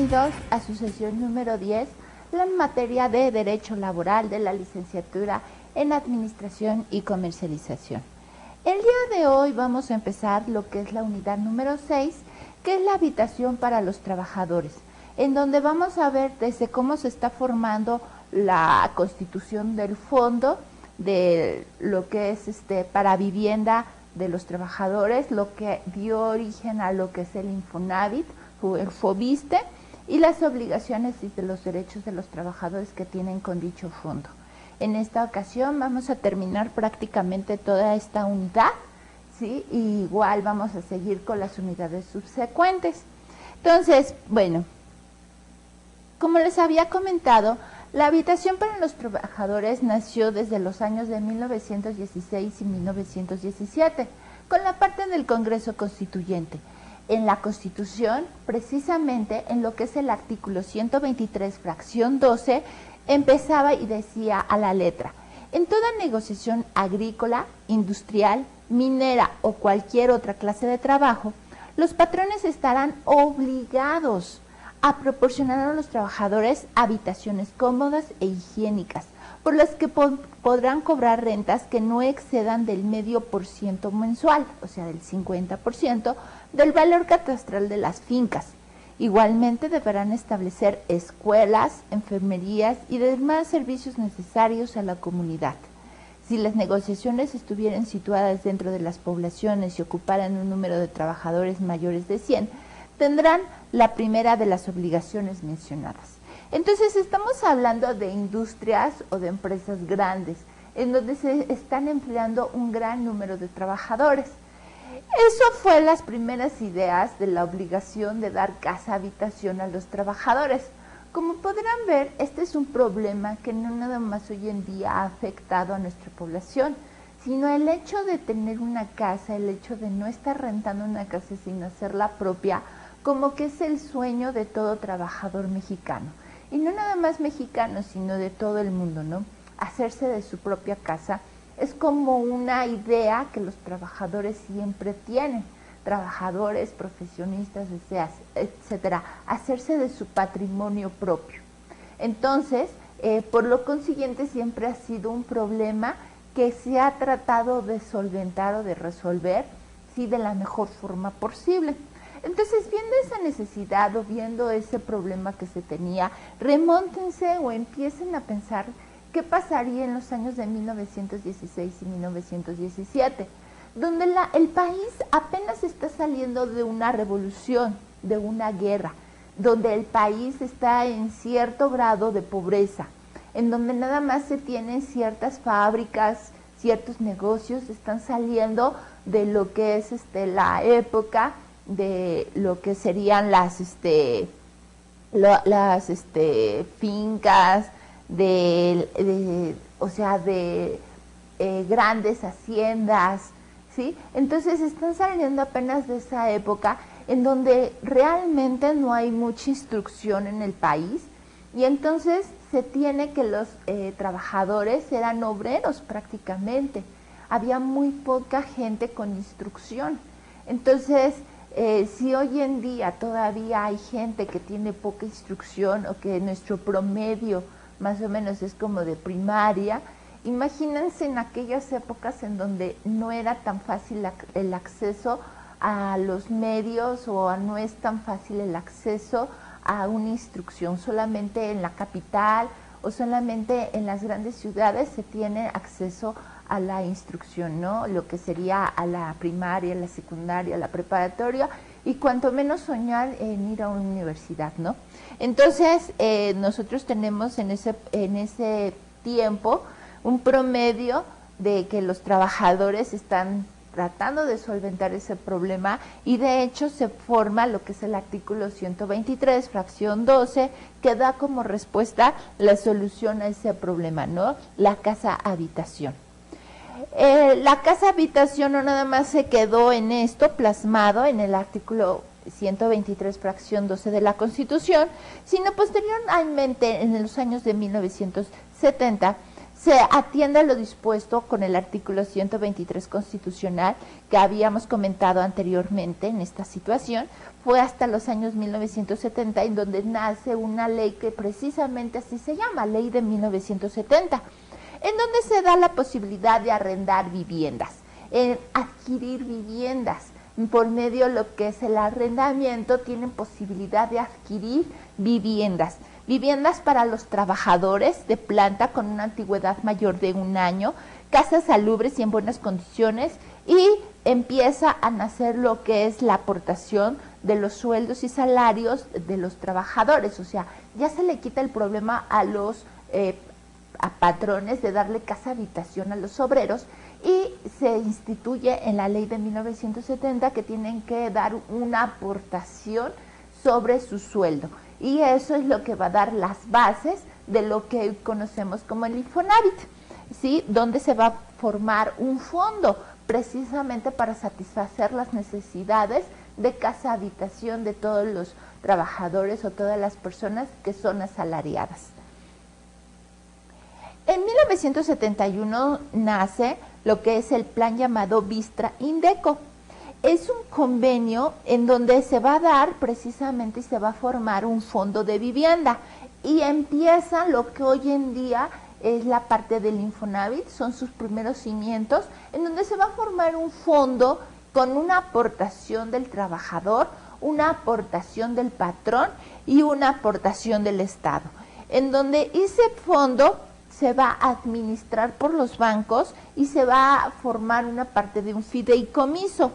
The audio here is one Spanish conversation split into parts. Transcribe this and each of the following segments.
Bienvenidos a su sesión número 10, la materia de Derecho Laboral de la licenciatura en Administración y Comercialización. El día de hoy vamos a empezar lo que es la unidad número 6, que es la habitación para los trabajadores, en donde vamos a ver desde cómo se está formando la constitución del fondo, de lo que es para vivienda de los trabajadores, lo que dio origen a lo que es el Infonavit, el FOBISTE, y las obligaciones y de los derechos de los trabajadores que tienen con dicho fondo. En esta ocasión vamos a terminar prácticamente toda esta unidad, ¿sí? Y igual vamos a seguir con las unidades subsecuentes. Entonces, bueno, como les había comentado, la habitación para los trabajadores nació desde los años de 1916 y 1917, con la parte del Congreso Constituyente. En la Constitución, precisamente en lo que es el artículo 123, fracción 12, empezaba y decía a la letra: en toda negociación agrícola, industrial, minera o cualquier otra clase de trabajo, los patrones estarán obligados a proporcionar a los trabajadores habitaciones cómodas e higiénicas, por las que podrán cobrar rentas que no excedan del 0,5% mensual, o sea, del 50% del valor catastral de las fincas. Igualmente deberán establecer escuelas, enfermerías y demás servicios necesarios a la comunidad. Si las negociaciones estuvieran situadas dentro de las poblaciones y ocuparan un número de trabajadores mayores de 100, tendrán la primera de las obligaciones mencionadas. Entonces estamos hablando de industrias o de empresas grandes, en donde se están empleando un gran número de trabajadores. Eso fue las primeras ideas de la obligación de dar casa-habitación a los trabajadores. Como podrán ver, este es un problema que no nada más hoy en día ha afectado a nuestra población, sino el hecho de tener una casa, el hecho de no estar rentando una casa sino hacerla propia, como que es el sueño de todo trabajador mexicano. Y no nada más mexicano, sino de todo el mundo, ¿no? Hacerse de su propia casa es como una idea que los trabajadores siempre tienen, trabajadores, profesionistas, etcétera, hacerse de su patrimonio propio. Entonces, por lo consiguiente, siempre ha sido un problema que se ha tratado de solventar o de resolver, sí, de la mejor forma posible. Entonces, viendo esa necesidad o viendo ese problema que se tenía, remóntense o empiecen a pensar qué pasaría en los años de 1916 y 1917, donde el país apenas está saliendo de una revolución, de una guerra, donde el país está en cierto grado de pobreza, en donde nada más se tienen ciertas fábricas, ciertos negocios, están saliendo de lo que es la época de lo que serían las fincas, grandes haciendas, ¿sí? Entonces están saliendo apenas de esa época en donde realmente no hay mucha instrucción en el país, y entonces se tiene que los trabajadores eran obreros prácticamente, había muy poca gente con instrucción. Entonces, si hoy en día todavía hay gente que tiene poca instrucción o que nuestro promedio más o menos es como de primaria, imagínense en aquellas épocas en donde no era tan fácil el acceso a los medios o no es tan fácil el acceso a una instrucción. Solamente en la capital o solamente en las grandes ciudades se tiene acceso a la instrucción, ¿no? Lo que sería a la primaria, la secundaria, la preparatoria, y cuanto menos soñar en ir a una universidad, ¿no? Entonces, nosotros tenemos en ese tiempo un promedio de que los trabajadores están tratando de solventar ese problema, y de hecho se forma lo que es el artículo 123, fracción 12, que da como respuesta la solución a ese problema, ¿no? La casa-habitación. La casa-habitación no nada más se quedó en esto plasmado en el artículo 123, fracción 12 de la Constitución, sino posteriormente, en los años de 1970, se atiende a lo dispuesto con el artículo 123 constitucional que habíamos comentado anteriormente en esta situación. Fue hasta los años 1970 en donde nace una ley que precisamente así se llama, Ley de 1970, en donde se da la posibilidad de arrendar viviendas, adquirir viviendas. Por medio de lo que es el arrendamiento, tienen posibilidad de adquirir viviendas para los trabajadores de planta con una antigüedad mayor de 1 año, casas salubres y en buenas condiciones, y empieza a nacer lo que es la aportación de los sueldos y salarios de los trabajadores. O sea, ya se le quita el problema a los a patrones de darle casa habitación a los obreros, y se instituye en la ley de 1970 que tienen que dar una aportación sobre su sueldo, y eso es lo que va a dar las bases de lo que hoy conocemos como el Infonavit, ¿sí? Donde se va a formar un fondo precisamente para satisfacer las necesidades de casa habitación de todos los trabajadores o todas las personas que son asalariadas. En 1971 nace lo que es el plan llamado Vistra Indeco. Es un convenio en donde se va a dar precisamente y se va a formar un fondo de vivienda, y empieza lo que hoy en día es la parte del Infonavit, son sus primeros cimientos, en donde se va a formar un fondo con una aportación del trabajador, una aportación del patrón y una aportación del Estado, en donde ese fondo se va a administrar por los bancos y se va a formar una parte de un fideicomiso.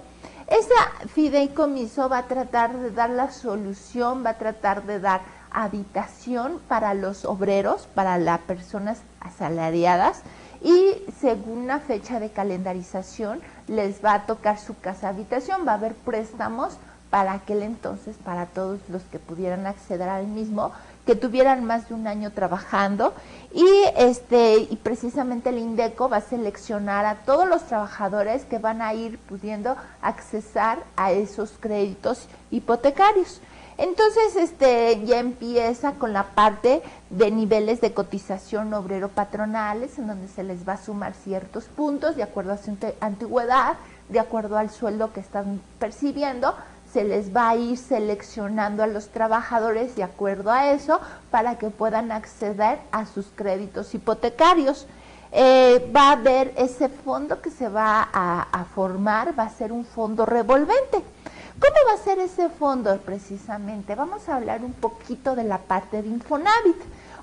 Ese fideicomiso va a tratar de dar la solución, va a tratar de dar habitación para los obreros, para las personas asalariadas, y según una fecha de calendarización les va a tocar su casa habitación. Va a haber préstamos para aquel entonces para todos los que pudieran acceder al mismo, que tuvieran más de 1 año trabajando, y precisamente el Indeco va a seleccionar a todos los trabajadores que van a ir pudiendo accesar a esos créditos hipotecarios. Entonces, ya empieza con la parte de niveles de cotización obrero-patronales, en donde se les va a sumar ciertos puntos de acuerdo a su antigüedad, de acuerdo al sueldo que están percibiendo. Se les va a ir seleccionando a los trabajadores de acuerdo a eso para que puedan acceder a sus créditos hipotecarios. Va a haber ese fondo que se va a formar, va a ser un fondo revolvente. ¿Cómo va a ser ese fondo? Precisamente vamos a hablar un poquito de la parte de Infonavit,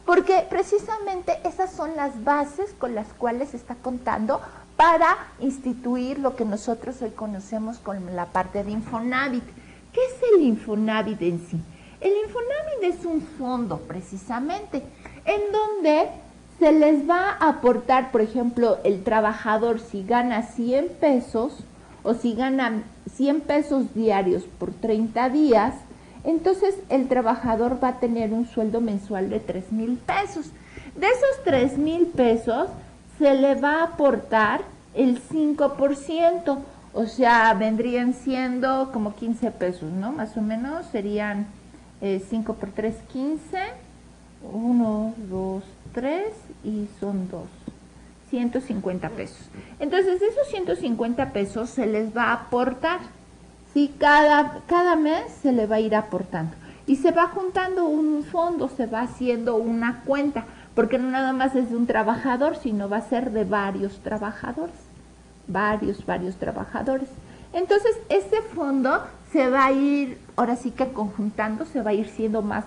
porque precisamente esas son las bases con las cuales se está contando para instituir lo que nosotros hoy conocemos con la parte de Infonavit. ¿Qué es el Infonavit en sí? El Infonavit es un fondo precisamente en donde se les va a aportar, por ejemplo, el trabajador si gana 100 pesos o si gana 100 pesos diarios por 30 días, entonces el trabajador va a tener un sueldo mensual de 3,000 pesos. De esos 3,000 pesos se le va a aportar el 5%, o sea, vendrían siendo como 15 pesos, ¿no? Más o menos serían 5 por 3, 15, 1, 2, 3 y son 2. 150 pesos. Entonces, esos 150 pesos se les va a aportar, ¿sí? Cada mes se le va a ir aportando. Y se va juntando un fondo, se va haciendo una cuenta, porque no nada más es de un trabajador, sino va a ser de varios trabajadores. Varios trabajadores. Entonces, ese fondo se va a ir, ahora sí que conjuntando, se va a ir siendo más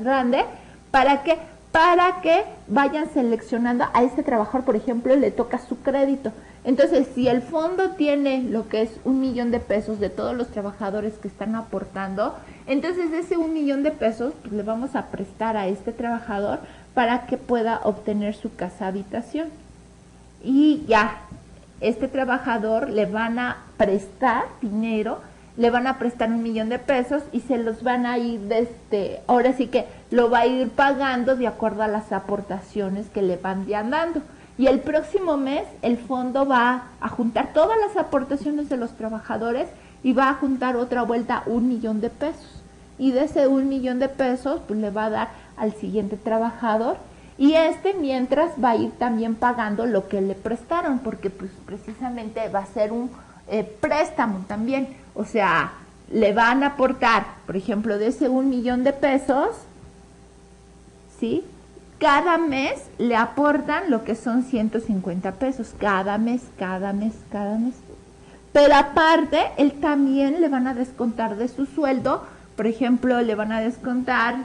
grande. ¿Para qué? Para que vayan seleccionando a este trabajador, por ejemplo, le toca su crédito. Entonces, si el fondo tiene lo que es 1,000,000 de pesos de todos los trabajadores que están aportando, entonces ese 1,000,000 de pesos pues, le vamos a prestar a este trabajador para que pueda obtener su casa habitación. Y ya, este trabajador le van a prestar dinero, le van a prestar 1,000,000 de pesos y se los van a ir ahora sí que lo va a ir pagando de acuerdo a las aportaciones que le van dando. Y el próximo mes el fondo va a juntar todas las aportaciones de los trabajadores y va a juntar otra vuelta 1,000,000 de pesos. Y de ese 1,000,000 de pesos pues le va a dar al siguiente trabajador, Y mientras va a ir también pagando lo que le prestaron, porque pues precisamente va a ser un préstamo también. O sea, le van a aportar, por ejemplo, de ese 1,000,000 de pesos, ¿sí? Cada mes le aportan lo que son 150 pesos, cada mes. Pero aparte, él también le van a descontar de su sueldo, por ejemplo, le van a descontar,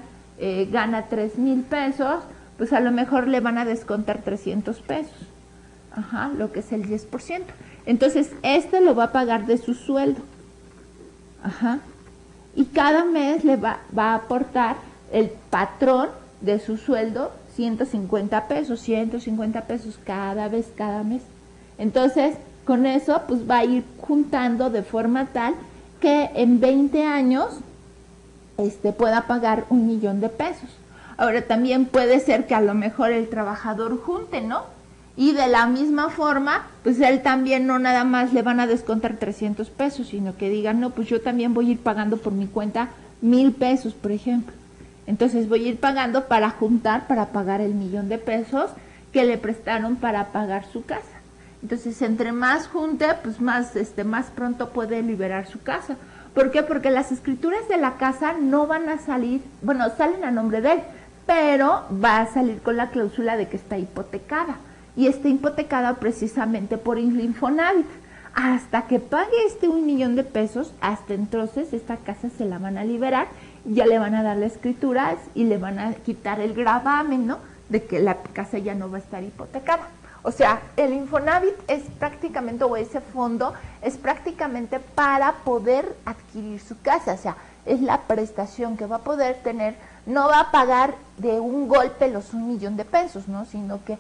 gana 3,000 pesos, pues a lo mejor le van a descontar 300 pesos, lo que es el 10%. Entonces, lo va a pagar de su sueldo, y cada mes le va a aportar el patrón de su sueldo 150 pesos cada mes. Entonces, con eso, pues va a ir juntando de forma tal que en 20 años pueda pagar 1,000,000 de pesos. Ahora, también puede ser que a lo mejor el trabajador junte, ¿no? Y de la misma forma, pues él también no nada más le van a descontar 300 pesos, sino que digan, no, pues yo también voy a ir pagando por mi cuenta 1,000 pesos, por ejemplo. Entonces voy a ir pagando para juntar, para pagar el 1,000,000 de pesos que le prestaron para pagar su casa. Entonces, entre más junte, pues más pronto puede liberar su casa. ¿Por qué? Porque las escrituras de la casa no van a salir, bueno, salen a nombre de él, pero va a salir con la cláusula de que está hipotecada. Y está hipotecada precisamente por el Infonavit. Hasta que pague 1,000,000 de pesos, hasta entonces esta casa se la van a liberar, ya le van a dar las escrituras y le van a quitar el gravamen, ¿no? De que la casa ya no va a estar hipotecada. O sea, el Infonavit es prácticamente, o ese fondo, es prácticamente para poder adquirir su casa. O sea, es la prestación que va a poder tener. No va a pagar de un golpe los 1,000,000 de pesos, ¿no? Sino que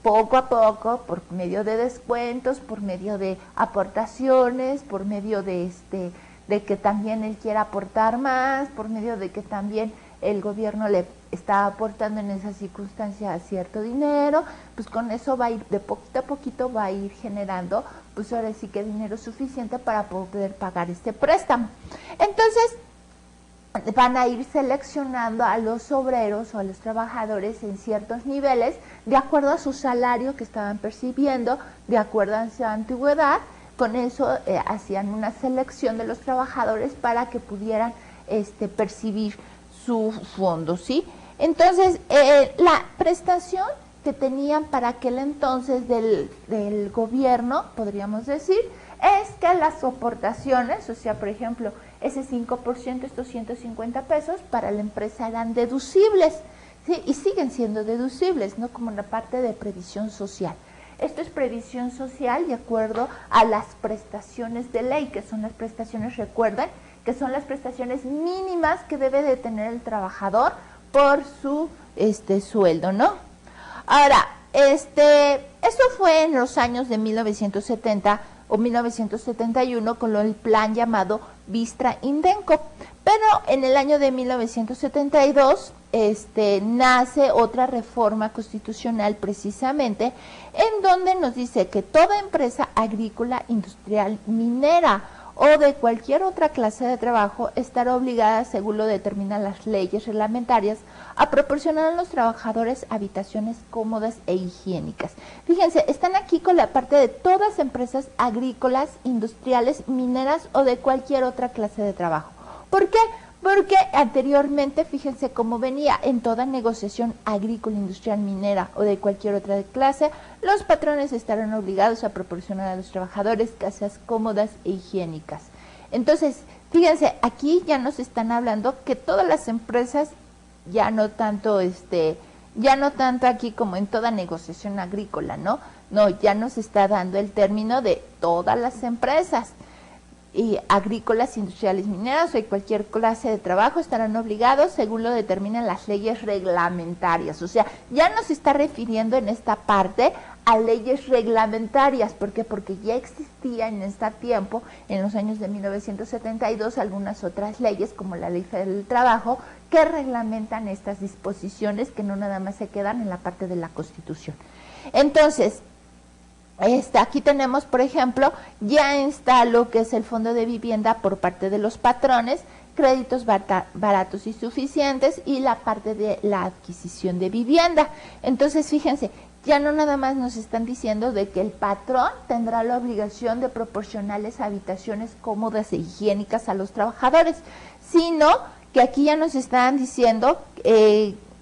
poco a poco, por medio de descuentos, por medio de aportaciones, por medio de que también él quiera aportar más, por medio de que también el gobierno le está aportando en esa circunstancia cierto dinero, pues con eso va a ir, de poquito a poquito va a ir generando, pues ahora sí que dinero suficiente para poder pagar este préstamo. Entonces, van a ir seleccionando a los obreros o a los trabajadores en ciertos niveles, de acuerdo a su salario que estaban percibiendo, de acuerdo a su antigüedad. Con eso hacían una selección de los trabajadores para que pudieran percibir su fondo, ¿sí? Entonces, la prestación que tenían para aquel entonces del gobierno, podríamos decir, es que las aportaciones, o sea, por ejemplo, ese 5%, estos 150 pesos, para la empresa eran deducibles, ¿sí? Y siguen siendo deducibles, ¿no? Como una parte de previsión social. Esto es previsión social de acuerdo a las prestaciones de ley, que son las prestaciones, recuerden, que son las prestaciones mínimas que debe de tener el trabajador por su sueldo, ¿no? Ahora, eso fue en los años de 1970 o 1971 con el plan llamado Vistra-Indenco, pero en el año de 1972 nace otra reforma constitucional precisamente en donde nos dice que toda empresa agrícola, industrial, minera o de cualquier otra clase de trabajo estará obligada, según lo determinan las leyes reglamentarias, a proporcionar a los trabajadores habitaciones cómodas e higiénicas. Fíjense, están aquí con la parte de todas empresas agrícolas, industriales, mineras o de cualquier otra clase de trabajo. ¿Por qué? Porque anteriormente, fíjense cómo venía en toda negociación agrícola, industrial, minera o de cualquier otra clase, los patrones estarán obligados a proporcionar a los trabajadores casas cómodas e higiénicas. Entonces, fíjense, aquí ya nos están hablando que todas las empresas, ya no tanto aquí como en toda negociación agrícola, ¿no? No, ya nos está dando el término de todas las empresas. Y agrícolas, industriales, mineras o de cualquier clase de trabajo estarán obligados según lo determinan las leyes reglamentarias. O sea, ya nos está refiriendo en esta parte a leyes reglamentarias. ¿Por qué? Porque ya existía en este tiempo, en los años de 1972, algunas otras leyes como la Ley Federal del Trabajo que reglamentan estas disposiciones que no nada más se quedan en la parte de la Constitución. Entonces, aquí tenemos, por ejemplo, ya está lo que es el fondo de vivienda por parte de los patrones, créditos baratos y suficientes y la parte de la adquisición de vivienda. Entonces, fíjense, ya no nada más nos están diciendo de que el patrón tendrá la obligación de proporcionarles habitaciones cómodas e higiénicas a los trabajadores, sino que aquí ya nos están diciendo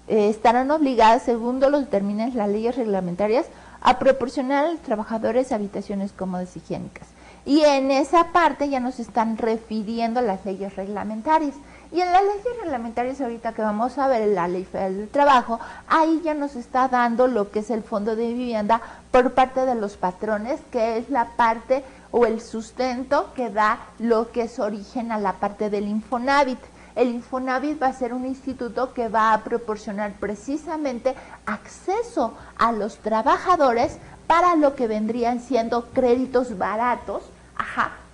estarán obligadas, según lo determinen las leyes reglamentarias, a proporcionar a los trabajadores habitaciones cómodas y higiénicas. Y en esa parte ya nos están refiriendo a las leyes reglamentarias. Y en las leyes reglamentarias ahorita que vamos a ver, la Ley Federal del Trabajo, ahí ya nos está dando lo que es el fondo de vivienda por parte de los patrones, que es la parte o el sustento que da lo que es origen a la parte del Infonavit. El Infonavit va a ser un instituto que va a proporcionar precisamente acceso a los trabajadores para lo que vendrían siendo créditos baratos,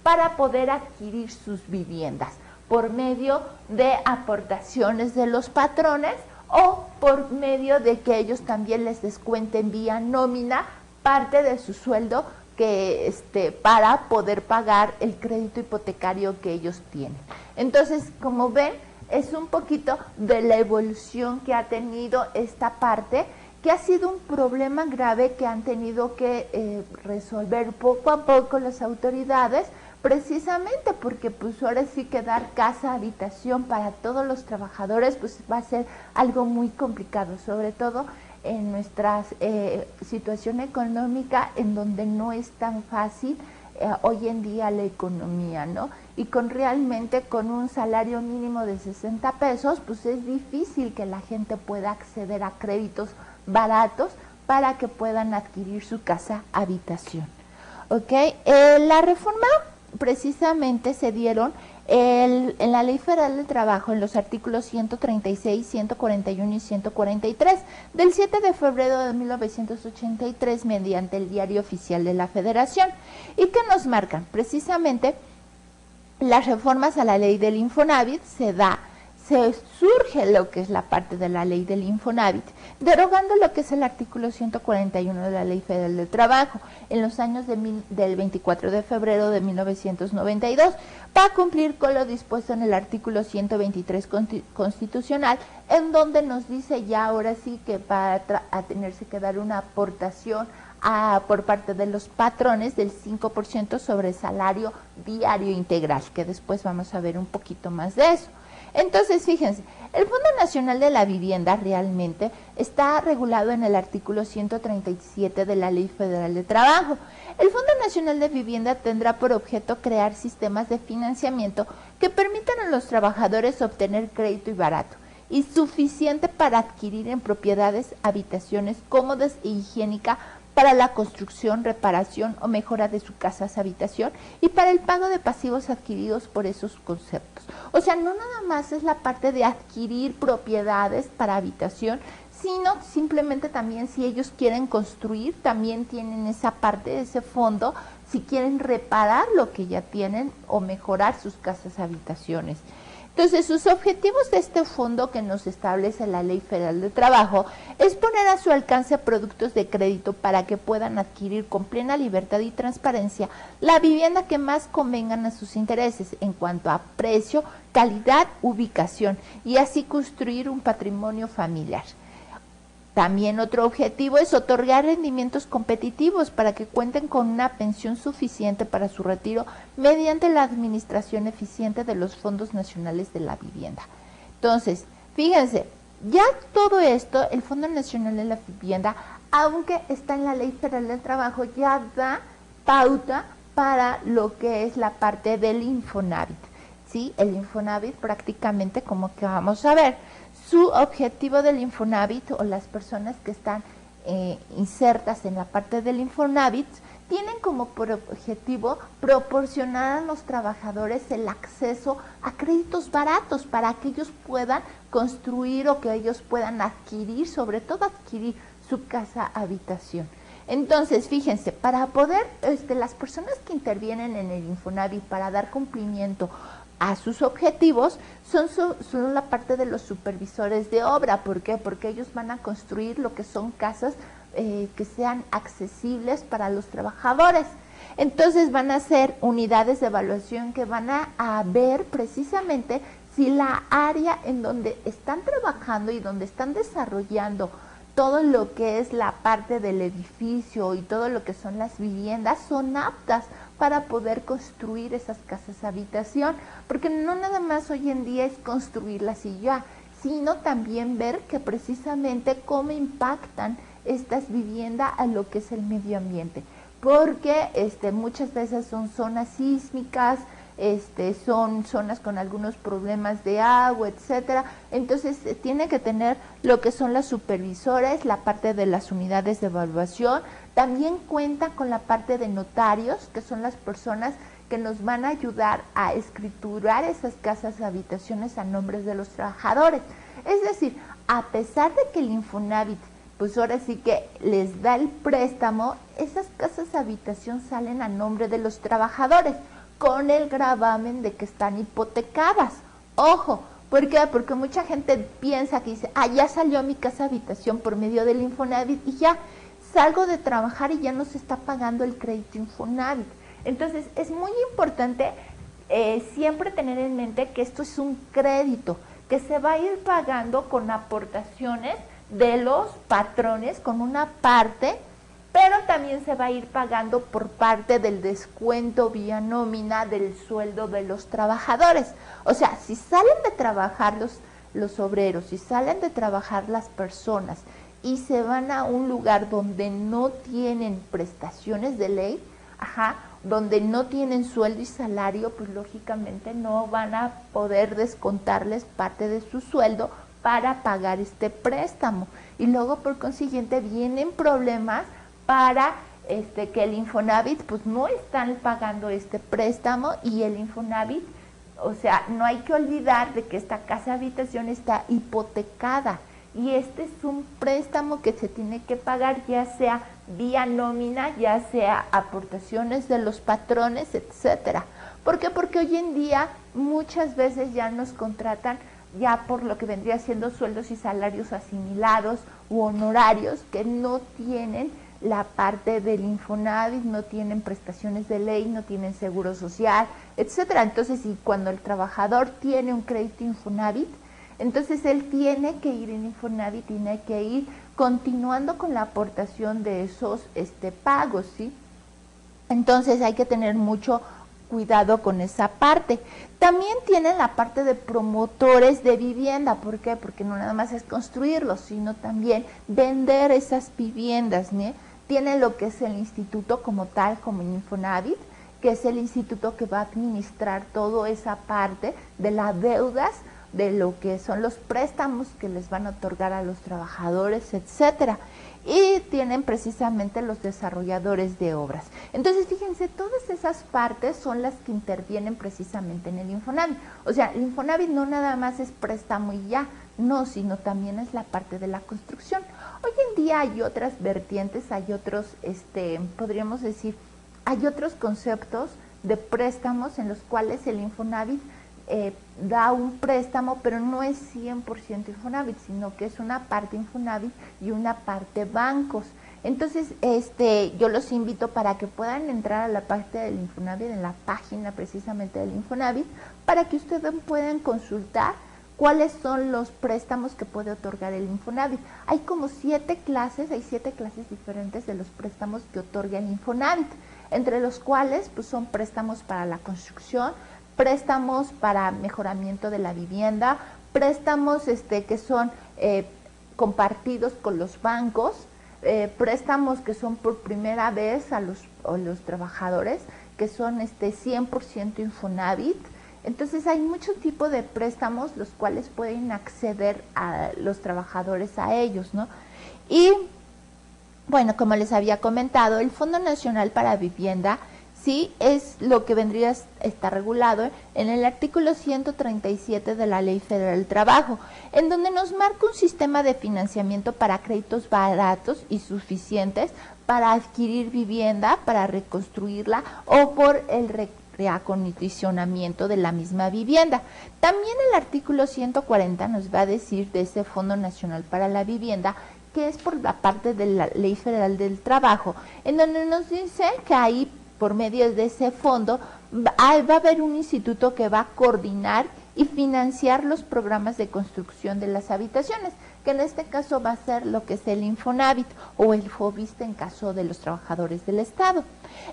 para poder adquirir sus viviendas por medio de aportaciones de los patrones o por medio de que ellos también les descuenten vía nómina parte de su sueldo que para poder pagar el crédito hipotecario que ellos tienen. Entonces, como ven, es un poquito de la evolución que ha tenido esta parte, que ha sido un problema grave que han tenido que resolver poco a poco las autoridades, precisamente porque pues ahora sí que dar casa, habitación para todos los trabajadores pues va a ser algo muy complicado, sobre todo en nuestra situación económica, en donde no es tan fácil hoy en día la economía, ¿no? Y realmente con un salario mínimo de 60 pesos, pues es difícil que la gente pueda acceder a créditos baratos para que puedan adquirir su casa habitación. ¿Ok? La reforma precisamente se dieron en la Ley Federal del Trabajo, en los artículos 136, 141 y 143, del 7 de febrero de 1983, mediante el Diario Oficial de la Federación, y que nos marcan precisamente las reformas a la Ley del Infonavit. Se surge lo que es la parte de la Ley del Infonavit, derogando lo que es el artículo 141 de la Ley Federal del Trabajo en los años del 24 de febrero de 1992, para cumplir con lo dispuesto en el artículo 123 constitucional, en donde nos dice ya ahora sí que va a tenerse que dar una aportación por parte de los patrones del 5% sobre el salario diario integral, que después vamos a ver un poquito más de eso. Entonces, fíjense, el Fondo Nacional de la Vivienda realmente está regulado en el artículo 137 de la Ley Federal de Trabajo. El Fondo Nacional de Vivienda tendrá por objeto crear sistemas de financiamiento que permitan a los trabajadores obtener crédito y barato y suficiente para adquirir en propiedades habitaciones cómodas e higiénicas para la construcción, reparación o mejora de su casa habitación y para el pago de pasivos adquiridos por esos conceptos. O sea, no nada más es la parte de adquirir propiedades para habitación, sino simplemente también si ellos quieren construir, también tienen esa parte, ese fondo, si quieren reparar lo que ya tienen o mejorar sus casas habitaciones. Entonces, sus objetivos de este fondo que nos establece la Ley Federal de Trabajo es poner a su alcance productos de crédito para que puedan adquirir con plena libertad y transparencia la vivienda que más convengan a sus intereses en cuanto a precio, calidad, ubicación y así construir un patrimonio familiar. También otro objetivo es otorgar rendimientos competitivos para que cuenten con una pensión suficiente para su retiro mediante la administración eficiente de los fondos nacionales de la vivienda. Entonces, fíjense, ya todo esto, el Fondo Nacional de la Vivienda, aunque está en la Ley Federal del Trabajo, ya da pauta para lo que es la parte del Infonavit. ¿Sí? El Infonavit prácticamente, como que vamos a ver, su objetivo del Infonavit o las personas que están insertas en la parte del Infonavit tienen como por objetivo proporcionar a los trabajadores el acceso a créditos baratos para que ellos puedan construir o que ellos puedan adquirir, sobre todo adquirir su casa habitación. Entonces, fíjense, para poder, las personas que intervienen en el Infonavit para dar cumplimiento a sus objetivos son la parte de los supervisores de obra. ¿Por qué? Porque ellos van a construir lo que son casas que sean accesibles para los trabajadores. Entonces van a ser unidades de evaluación que van a ver precisamente si la área en donde están trabajando y donde están desarrollando todo lo que es la parte del edificio y todo lo que son las viviendas son aptas para poder construir esas casas habitación, porque no nada más hoy en día es construirlas y ya, sino también ver que precisamente cómo impactan estas viviendas a lo que es el medio ambiente, porque muchas veces son zonas sísmicas, son zonas con algunos problemas de agua, etcétera. Entonces tiene que tener lo que son las supervisores, la parte de las unidades de evaluación, también cuenta con la parte de notarios, que son las personas que nos van a ayudar a escriturar esas casas de habitaciones a nombres de los trabajadores. Es decir, a pesar de que el Infonavit, pues ahora sí que les da el préstamo, esas casas de habitación salen a nombre de los trabajadores, con el gravamen de que están hipotecadas. Ojo, ¿por qué? Porque mucha gente piensa que dice, ya salió mi casa habitación por medio del Infonavit y ya salgo de trabajar y ya no se está pagando el crédito Infonavit. Entonces es muy importante siempre tener en mente que esto es un crédito que se va a ir pagando con aportaciones de los patrones, con una parte, pero también se va a ir pagando por parte del descuento vía nómina del sueldo de los trabajadores. O sea, si salen de trabajar los obreros, si salen de trabajar las personas y se van a un lugar donde no tienen prestaciones de ley, donde no tienen sueldo y salario, pues lógicamente no van a poder descontarles parte de su sueldo para pagar este préstamo. Y luego, por consiguiente, vienen problemas para que el Infonavit pues no están pagando este préstamo, y el Infonavit, o sea, no hay que olvidar de que esta casa habitación está hipotecada y este es un préstamo que se tiene que pagar, ya sea vía nómina, ya sea aportaciones de los patrones, etcétera. ¿Por qué? Porque hoy en día muchas veces ya nos contratan ya por lo que vendría siendo sueldos y salarios asimilados u honorarios que no tienen la parte del Infonavit, no tienen prestaciones de ley, no tienen seguro social, etcétera. Entonces, y cuando el trabajador tiene un crédito Infonavit, entonces él tiene que ir en Infonavit, tiene que ir continuando con la aportación de esos pagos, ¿sí? Entonces hay que tener mucho cuidado con esa parte. También tienen la parte de promotores de vivienda. ¿Por qué? Porque no nada más es construirlos, sino también vender esas viviendas, ¿no? Tienen lo que es el instituto como tal, como Infonavit, que es el instituto que va a administrar toda esa parte de las deudas, de lo que son los préstamos que les van a otorgar a los trabajadores, etcétera. Y tienen precisamente los desarrolladores de obras. Entonces, fíjense, todas esas partes son las que intervienen precisamente en el Infonavit. O sea, el Infonavit no nada más es préstamo y ya, no, sino también es la parte de la construcción. Hoy en día hay otras vertientes, hay otros, podríamos decir, hay otros conceptos de préstamos en los cuales el Infonavit da un préstamo, pero no es 100% Infonavit, sino que es una parte Infonavit y una parte bancos. Entonces, yo los invito para que puedan entrar a la parte del Infonavit, en la página precisamente del Infonavit, para que ustedes puedan consultar cuáles son los préstamos que puede otorgar el Infonavit. Hay como 7 clases, hay 7 clases diferentes de los préstamos que otorga el Infonavit, entre los cuales pues son préstamos para la construcción, préstamos para mejoramiento de la vivienda, préstamos que son compartidos con los bancos, préstamos que son por primera vez a los trabajadores, que son 100% Infonavit. Entonces hay muchos tipos de préstamos los cuales pueden acceder a los trabajadores a ellos, ¿no? Y bueno, como les había comentado, el Fondo Nacional para Vivienda sí es lo que vendría a estar regulado en el artículo 137 de la Ley Federal del Trabajo, en donde nos marca un sistema de financiamiento para créditos baratos y suficientes para adquirir vivienda, para reconstruirla o por el reacondicionamiento de la misma vivienda. También el artículo 140 nos va a decir de ese Fondo Nacional para la Vivienda, que es por la parte de la Ley Federal del Trabajo, en donde nos dice que ahí, por medio de ese fondo, va a haber un instituto que va a coordinar y financiar los programas de construcción de las habitaciones, que en este caso va a ser lo que es el Infonavit o el Foviste en caso de los trabajadores del Estado.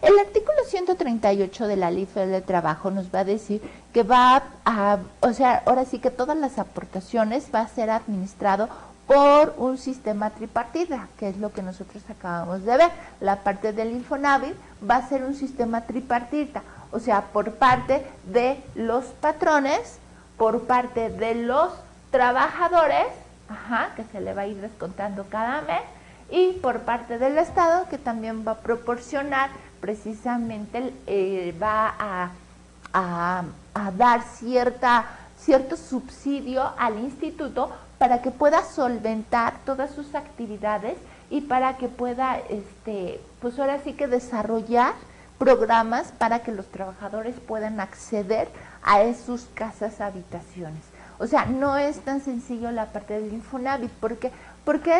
El artículo 138 de la Ley Federal del Trabajo nos va a decir que o sea, ahora sí que todas las aportaciones va a ser administrado por un sistema tripartita, que es lo que nosotros acabamos de ver. La parte del Infonavit va a ser un sistema tripartita, o sea, por parte de los patrones, por parte de los trabajadores, que se le va a ir descontando cada mes, y por parte del Estado, que también va a proporcionar precisamente, va a dar cierto subsidio al instituto para que pueda solventar todas sus actividades y para que pueda, pues ahora sí que desarrollar programas para que los trabajadores puedan acceder a sus casas habitaciones. O sea, no es tan sencillo la parte del Infonavit, porque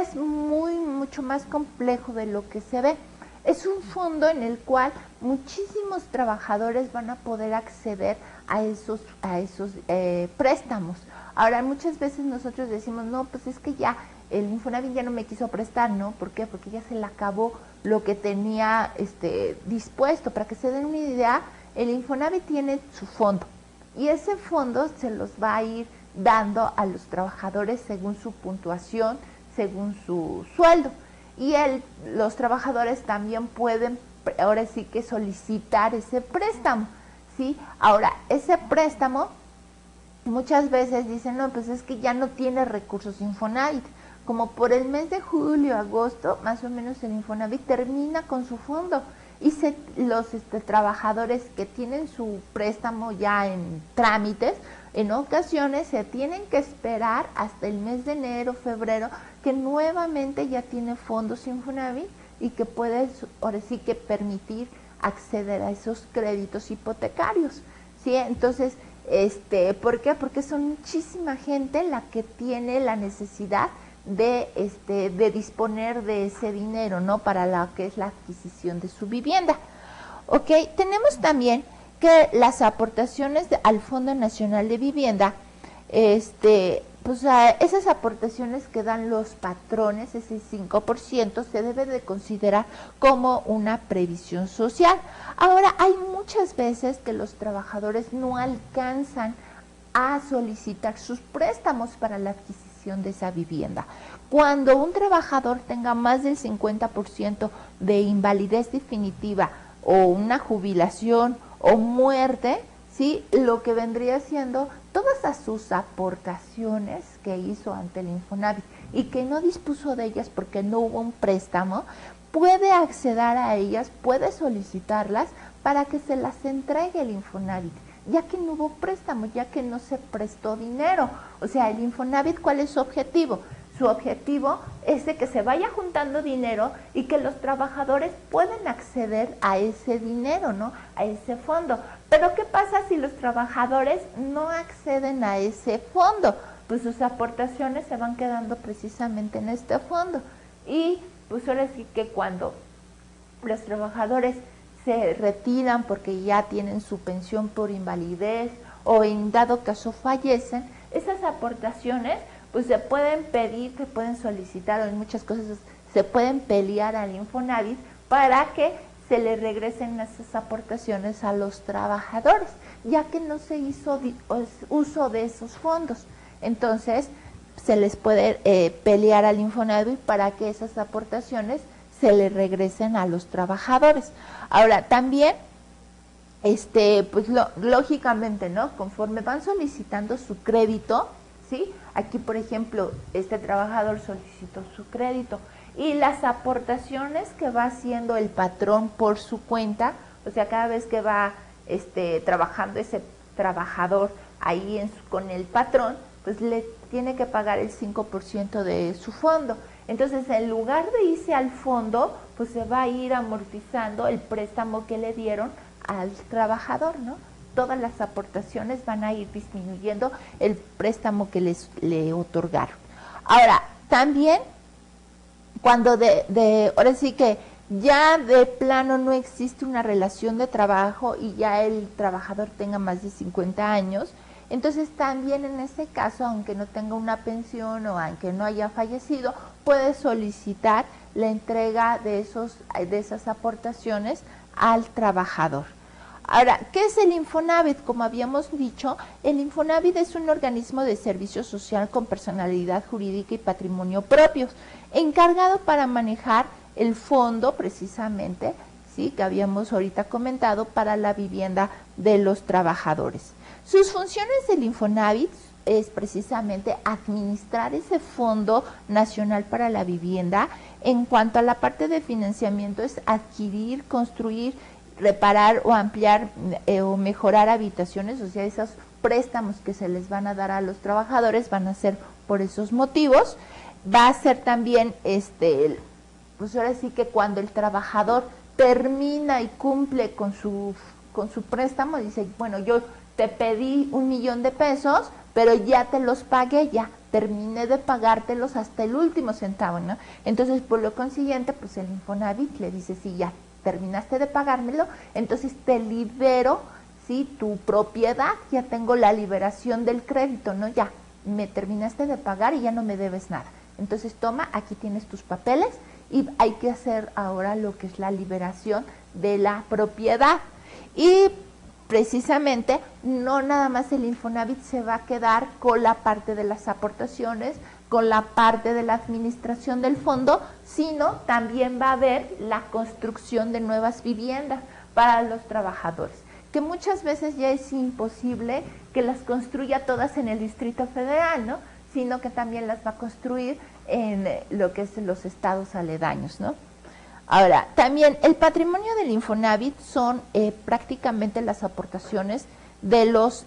es mucho más complejo de lo que se ve. Es un fondo en el cual muchísimos trabajadores van a poder acceder a esos préstamos. Ahora, muchas veces nosotros decimos, no, pues es que ya el Infonavit ya no me quiso prestar, ¿no? ¿Por qué? Porque ya se le acabó lo que tenía dispuesto. Para que se den una idea, el Infonavit tiene su fondo y ese fondo se los va a ir dando a los trabajadores según su puntuación, según su sueldo. Y los trabajadores también pueden, ahora sí que solicitar ese préstamo, ¿sí? Ahora, ese préstamo, muchas veces dicen, no, pues es que ya no tiene recursos Infonavit. Como por el mes de julio, agosto, más o menos el Infonavit termina con su fondo. Y los trabajadores que tienen su préstamo ya en trámites, en ocasiones se tienen que esperar hasta el mes de enero, febrero, que nuevamente ya tiene fondos Infonavit y que puede ahora sí que permitir acceder a esos créditos hipotecarios, ¿sí? Entonces, ¿por qué? Porque son muchísima gente la que tiene la necesidad de disponer de ese dinero, ¿no? Para lo que es la adquisición de su vivienda. Ok, tenemos también que las aportaciones al Fondo Nacional de Vivienda, pues esas aportaciones que dan los patrones, ese 5%, se debe de considerar como una previsión social. Ahora, hay muchas veces que los trabajadores no alcanzan a solicitar sus préstamos para la adquisición de esa vivienda. Cuando un trabajador tenga más del 50% de invalidez definitiva o una jubilación o muerte, ¿sí? Lo que vendría siendo todas sus aportaciones que hizo ante el Infonavit y que no dispuso de ellas porque no hubo un préstamo, puede acceder a ellas, puede solicitarlas para que se las entregue el Infonavit, ya que no hubo préstamo, ya que no se prestó dinero. O sea, el Infonavit, ¿cuál es su objetivo? Su objetivo es de que se vaya juntando dinero y que los trabajadores puedan acceder a ese dinero, ¿no? A ese fondo. Pero ¿qué pasa si los trabajadores no acceden a ese fondo? Pues sus aportaciones se van quedando precisamente en este fondo. Y pues ahora sí que cuando los trabajadores se retiran porque ya tienen su pensión por invalidez o en dado caso fallecen, esas aportaciones pues se pueden pedir, se pueden solicitar o en muchas cosas se pueden pelear al Infonavit para que se le regresen esas aportaciones a los trabajadores, ya que no se hizo uso de esos fondos. Entonces, se les puede pelear al Infonavit para que esas aportaciones se le regresen a los trabajadores. Ahora, también, pues lógicamente, ¿no? Conforme van solicitando su crédito, ¿sí? Aquí, por ejemplo, este trabajador solicitó su crédito y las aportaciones que va haciendo el patrón por su cuenta, o sea, cada vez que va trabajando ese trabajador ahí con el patrón, pues le tiene que pagar el 5% de su fondo. Entonces, en lugar de irse al fondo, pues se va a ir amortizando el préstamo que le dieron al trabajador, ¿no? Todas las aportaciones van a ir disminuyendo el préstamo que le otorgaron. Ahora, también, cuando ahora sí que ya de plano no existe una relación de trabajo y ya el trabajador tenga más de 50 años, Entonces también en ese caso, aunque no tenga una pensión o aunque no haya fallecido, puede solicitar la entrega de esas aportaciones al trabajador. Ahora, ¿qué es el Infonavit? Como habíamos dicho, el Infonavit es un organismo de servicio social con personalidad jurídica y patrimonio propios, encargado para manejar el fondo precisamente, ¿sí?, que habíamos ahorita comentado, para la vivienda de los trabajadores. Sus funciones del Infonavit es precisamente administrar ese Fondo Nacional para la Vivienda. En cuanto a la parte de financiamiento, es adquirir, construir, reparar o ampliar o mejorar habitaciones, o sea, esos préstamos que se les van a dar a los trabajadores van a ser por esos motivos. Va a ser también, pues ahora sí que cuando el trabajador termina y cumple con su préstamo, dice, bueno, yo te pedí 1,000,000 de pesos, pero ya te los pagué, ya terminé de pagártelos hasta el último centavo, ¿no? Entonces, por lo consiguiente, pues el Infonavit le dice, sí, ya terminaste de pagármelo, entonces te libero, ¿sí?, tu propiedad, ya tengo la liberación del crédito, ¿no? Ya, me terminaste de pagar y ya no me debes nada. Entonces, toma, aquí tienes tus papeles y hay que hacer ahora lo que es la liberación de la propiedad. Y precisamente, no nada más el Infonavit se va a quedar con la parte de las aportaciones, con la parte de la administración del fondo, sino también va a haber la construcción de nuevas viviendas para los trabajadores, que muchas veces ya es imposible que las construya todas en el Distrito Federal, ¿no?, sino que también las va a construir en lo que es los estados aledaños, ¿no? Ahora, también el patrimonio del Infonavit son prácticamente las aportaciones de los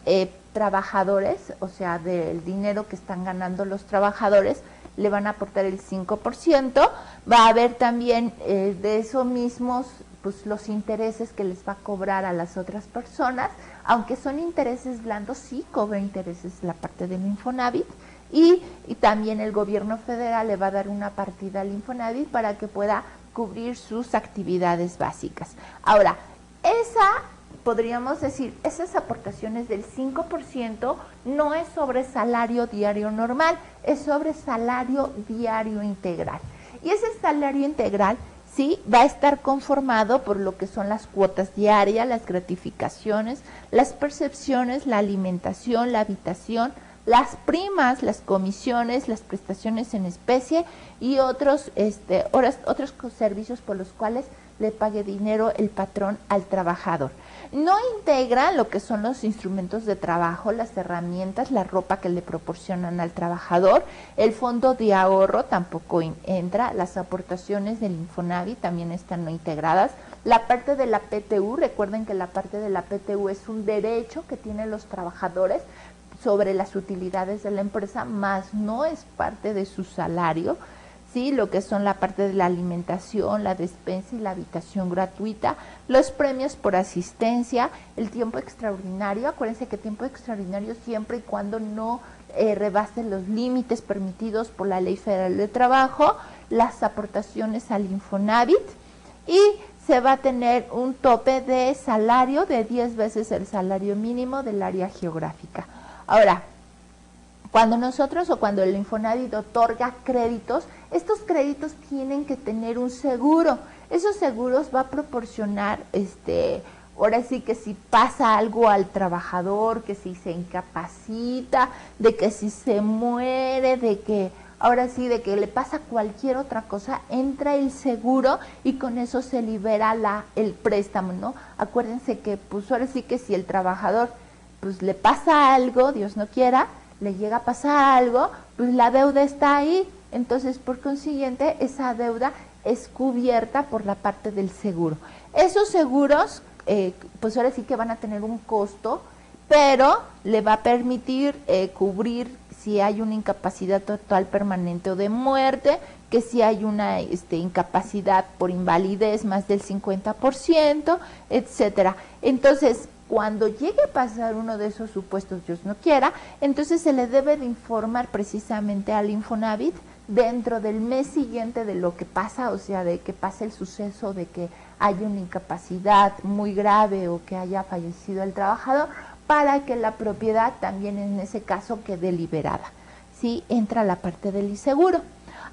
trabajadores, o sea, del dinero que están ganando los trabajadores, le van a aportar el 5%, va a haber también de esos mismos, pues los intereses que les va a cobrar a las otras personas, aunque son intereses blandos, sí cobra intereses la parte del Infonavit, y también el gobierno federal le va a dar una partida al Infonavit para que pueda cubrir sus actividades básicas. Ahora, podríamos decir, esas aportaciones del 5% no es sobre salario diario normal, es sobre salario diario integral. Y ese salario integral, sí, va a estar conformado por lo que son las cuotas diarias, las gratificaciones, las percepciones, la alimentación, la habitación, las primas, las comisiones, las prestaciones en especie y otros servicios por los cuales le pague dinero el patrón al trabajador. No integra lo que son los instrumentos de trabajo, las herramientas, la ropa que le proporcionan al trabajador, el fondo de ahorro tampoco entra, las aportaciones del Infonavit también están no integradas, la parte de la PTU, recuerden que la parte de la PTU es un derecho que tienen los trabajadores sobre las utilidades de la empresa, más no es parte de su salario, ¿sí?, lo que son la parte de la alimentación, la despensa y la habitación gratuita, los premios por asistencia, el tiempo extraordinario, acuérdense que tiempo extraordinario siempre y cuando no rebasen los límites permitidos por la Ley Federal de Trabajo, las aportaciones al Infonavit, y se va a tener un tope de salario de 10 veces el salario mínimo del área geográfica. Ahora, cuando el Infonavit otorga créditos, estos créditos tienen que tener un seguro. Esos seguros va a proporcionar, ahora sí que si pasa algo al trabajador, que si se incapacita, de que si se muere, de que ahora sí, de que le pasa cualquier otra cosa, entra el seguro y con eso se libera el préstamo, ¿no? Acuérdense que, pues ahora sí que si el trabajador pues le pasa algo, Dios no quiera, le llega a pasar algo, pues la deuda está ahí, entonces por consiguiente esa deuda es cubierta por la parte del seguro. Esos seguros, pues ahora sí que van a tener un costo, pero le va a permitir cubrir si hay una incapacidad total, permanente o de muerte, que si hay una incapacidad por invalidez más del 50%, etcétera. Entonces, cuando llegue a pasar uno de esos supuestos, Dios no quiera, entonces se le debe de informar precisamente al Infonavit dentro del mes siguiente de lo que pasa, o sea, de que pase el suceso de que haya una incapacidad muy grave o que haya fallecido el trabajador, para que la propiedad también en ese caso quede liberada. ¿Sí? Entra la parte del inseguro.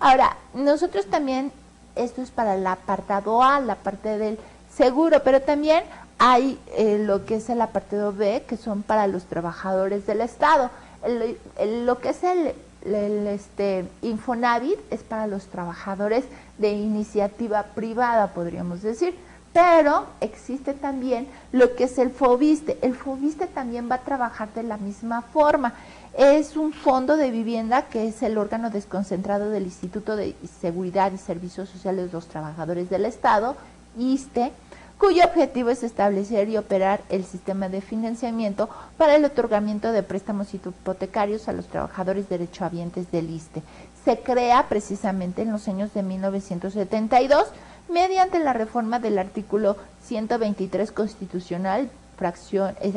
Ahora, nosotros también, esto es para el apartado A, la parte del seguro, pero también hay lo que es el apartado B, que son para los trabajadores del Estado. Lo que es el Infonavit es para los trabajadores de iniciativa privada, podríamos decir, pero existe también lo que es el FOBISTE. El FOBISTE también va a trabajar de la misma forma. Es un fondo de vivienda que es el órgano desconcentrado del Instituto de Seguridad y Servicios Sociales de los Trabajadores del Estado, ISSSTE, cuyo objetivo es establecer y operar el sistema de financiamiento para el otorgamiento de préstamos hipotecarios a los trabajadores derechohabientes del ISSSTE. Se crea precisamente en los años de 1972 mediante la reforma del artículo 123 constitucional,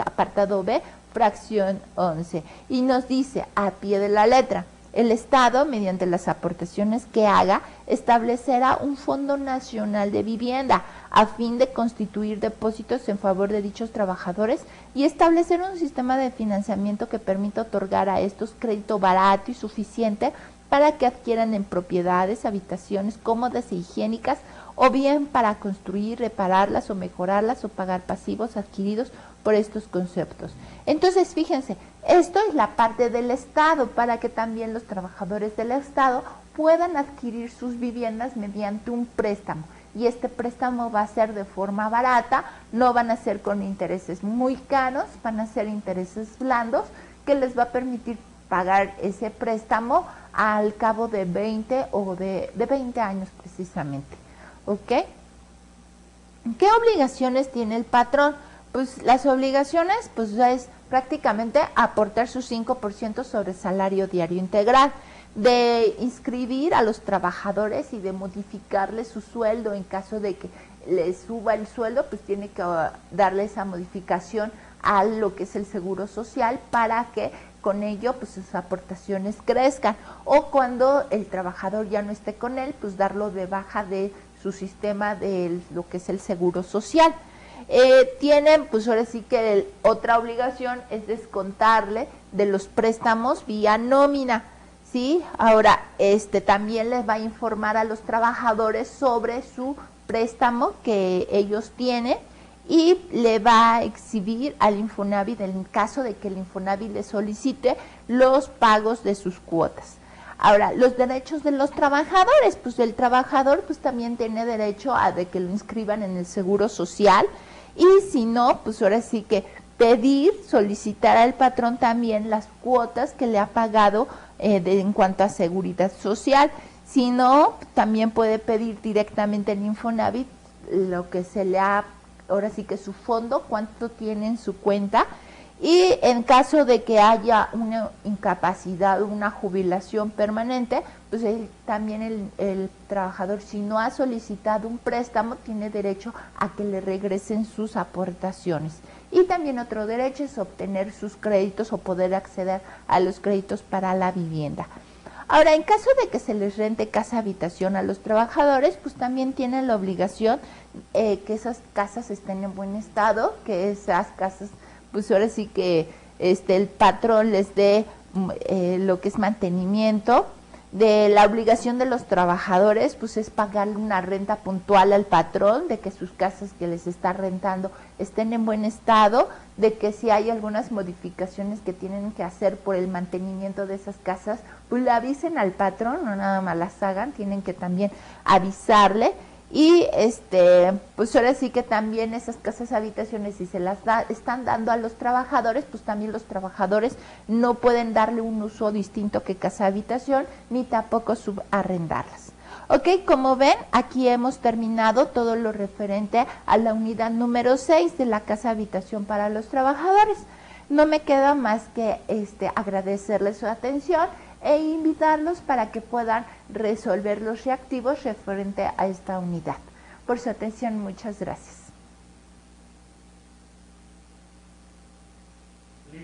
apartado B, fracción 11, y nos dice a pie de la letra: el Estado, mediante las aportaciones que haga, establecerá un Fondo Nacional de Vivienda a fin de constituir depósitos en favor de dichos trabajadores y establecer un sistema de financiamiento que permita otorgar a estos crédito barato y suficiente para que adquieran en propiedades, habitaciones cómodas e higiénicas, o bien para construir, repararlas o mejorarlas o pagar pasivos adquiridos por estos conceptos. Entonces, fíjense, esto es la parte del Estado, para que también los trabajadores del Estado puedan adquirir sus viviendas mediante un préstamo. Y este préstamo va a ser de forma barata, no van a ser con intereses muy caros, van a ser intereses blandos que les va a permitir pagar ese préstamo al cabo de 20 o de 20 años precisamente. ¿Ok? ¿Qué obligaciones tiene el patrón? Pues las obligaciones pues es prácticamente aportar su 5% sobre el salario diario integral, de inscribir a los trabajadores y de modificarles su sueldo en caso de que les suba el sueldo, pues tiene que darle esa modificación a lo que es el seguro social para que con ello pues sus aportaciones crezcan, o cuando el trabajador ya no esté con él, pues darlo de baja de su sistema de lo que es el seguro social. Tienen, pues ahora sí que otra obligación es descontarle de los préstamos vía nómina, ¿sí? Ahora, también les va a informar a los trabajadores sobre su préstamo que ellos tienen y le va a exhibir al Infonavit, en caso de que el Infonavit le solicite, los pagos de sus cuotas. Ahora, los derechos de los trabajadores, pues el trabajador pues también tiene derecho a de que lo inscriban en el seguro social, y si no, pues ahora sí que pedir, solicitar al patrón también las cuotas que le ha pagado en cuanto a seguridad social. Si no, también puede pedir directamente en Infonavit lo que se le ha, ahora sí que su fondo, cuánto tiene en su cuenta. Y en caso de que haya una incapacidad o una jubilación permanente, pues también el trabajador, si no ha solicitado un préstamo, tiene derecho a que le regresen sus aportaciones. Y también otro derecho es obtener sus créditos o poder acceder a los créditos para la vivienda. Ahora, en caso de que se les rente casa habitación a los trabajadores, pues también tienen la obligación que esas casas estén en buen estado, que esas casas pues ahora sí que el patrón les dé lo que es mantenimiento. De la obligación de los trabajadores, pues es pagarle una renta puntual al patrón, de que sus casas que les está rentando estén en buen estado, de que si hay algunas modificaciones que tienen que hacer por el mantenimiento de esas casas, pues le avisen al patrón, no nada más las hagan, tienen que también avisarle. Y pues ahora sí que también esas casas habitaciones, si se las están dando a los trabajadores, pues también los trabajadores no pueden darle un uso distinto que casa habitación, ni tampoco subarrendarlas. Ok, como ven, aquí hemos terminado todo lo referente a la unidad número 6 de la casa habitación para los trabajadores. No me queda más que agradecerles su atención e invitarlos para que puedan resolver los reactivos referente a esta unidad. Por su atención, muchas gracias.